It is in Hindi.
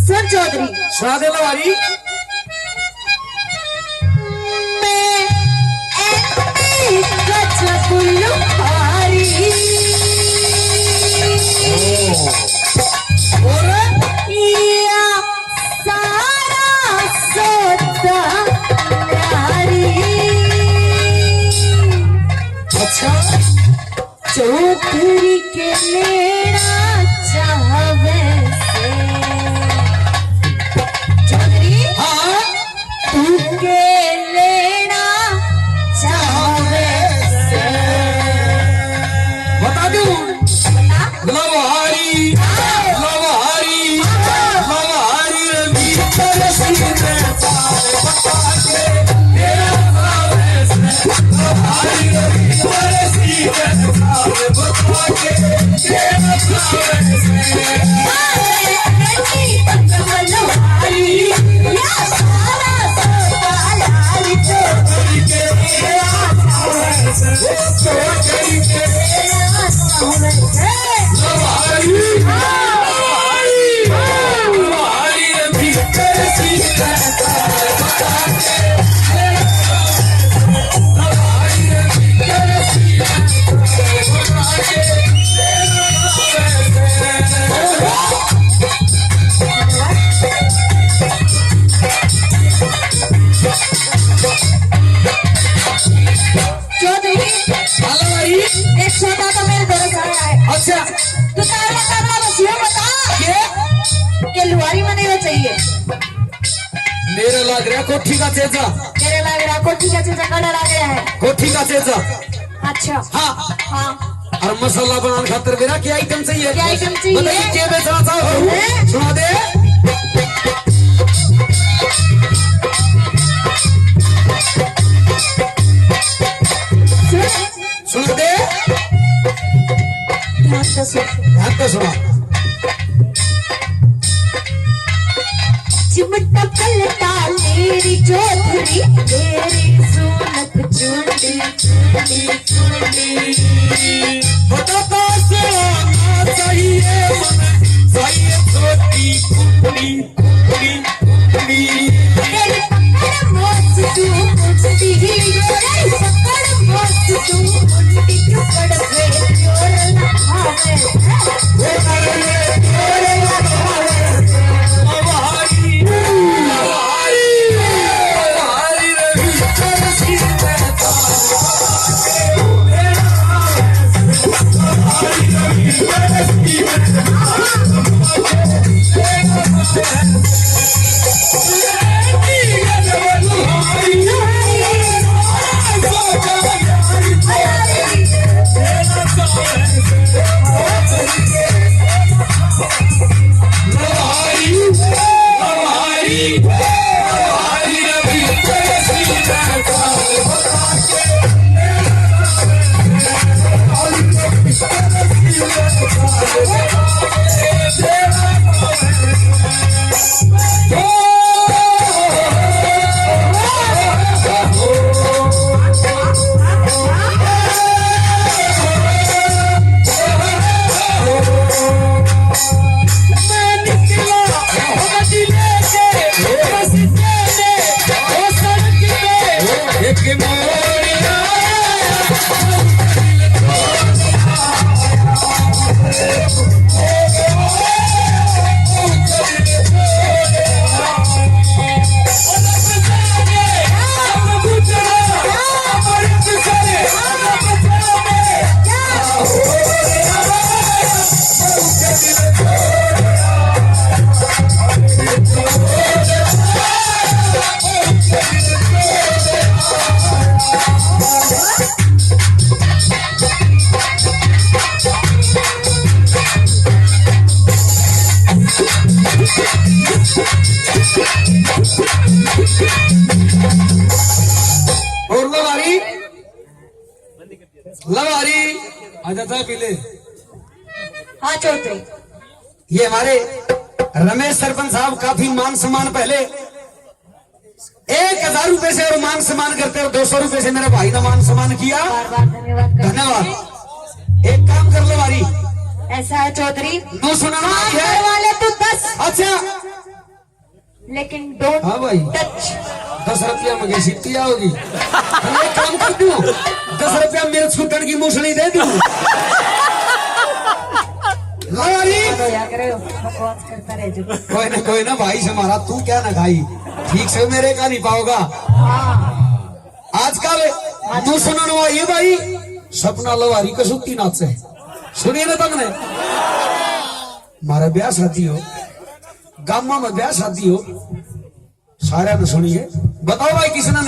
सुन चौधरी सुना दे लवारी। अच्छा चौधरी के लेना चाहवे से चौधरी हाँ तू के लेना चाहवे से बता दूं बता लवारी लवारी लवारी रवि तरसी में तारे बता के तेरा नाम से लवारी रवि तरसी में तारे बता के तेरा नाम से एक छोटा तो मेरे दोस्त आया है। अच्छा तो तारा तारा बस ये बता कि लुहारी में नहीं चाहिए मेरे लग रहा कोठी का चेचा तेरे लग रहा कोठी का चीजा कड़ा लग गया है। कोठी का चेचा अच्छा हाँ हाँ और मसाला बनाने खातिर मेरा क्या आइटम चाहिए क्या आइटम चाहिए? बताइए क्या बेचना चाहो हैं? सुना दे सुना दे ध्यान तो सुना चिमटा पलटा मेरी चौधरी मेरी सोनक चूंडी चूंडी चूंडी बताता से आना चाहिए मन चाहिए छोटी कुंडी कुंडी कुंडी तेरी पकड़ मौत तू मुझदी तेरी पकड़ मौत तू मुझदी क्यों पड़ गए जोर लगावे वो करे जोर लगावे लवारी लवारी लवारी रवि तरसी में तारे लवारी रवि तरसी में लवारी आजा था पीले। हाँ चौधरी ये हमारे रमेश सरपंच साहब काफी मान सम्मान पहले 1000 रुपए से और मान सम्मान करते हो, 200 रुपए से मेरे भाई ने मान सम्मान किया। बार बार धन्यवाद करते धन्यवाद। एक काम कर लो वारी, हैं। ऐसा है चौधरी, नो सुनाना हाँ, है। घर वाले तो 10, अच्छा लेकिन डोंट हाँ भाई, टच। 10 रुपया में कैसी पिया होगी। हम एक काम कर दूं, 10 रुपया मेरे छुट्टन की मूसली दे दूं। वारी क्या करे हो, बकवास करता रह जो। कोई ना भाई से मारा, तू क्या ना खाई, ठीक से मेरे का नहीं पाओगा। हाँ आजकल तू सुनो ये भाई सपना लवारी कसुती नाच है, सुनिए ना तुमने। मारा ब्याह शादी हो, गामा में ब्याह शादी हो, सारे ने सुनिए। बताओ भाई किसने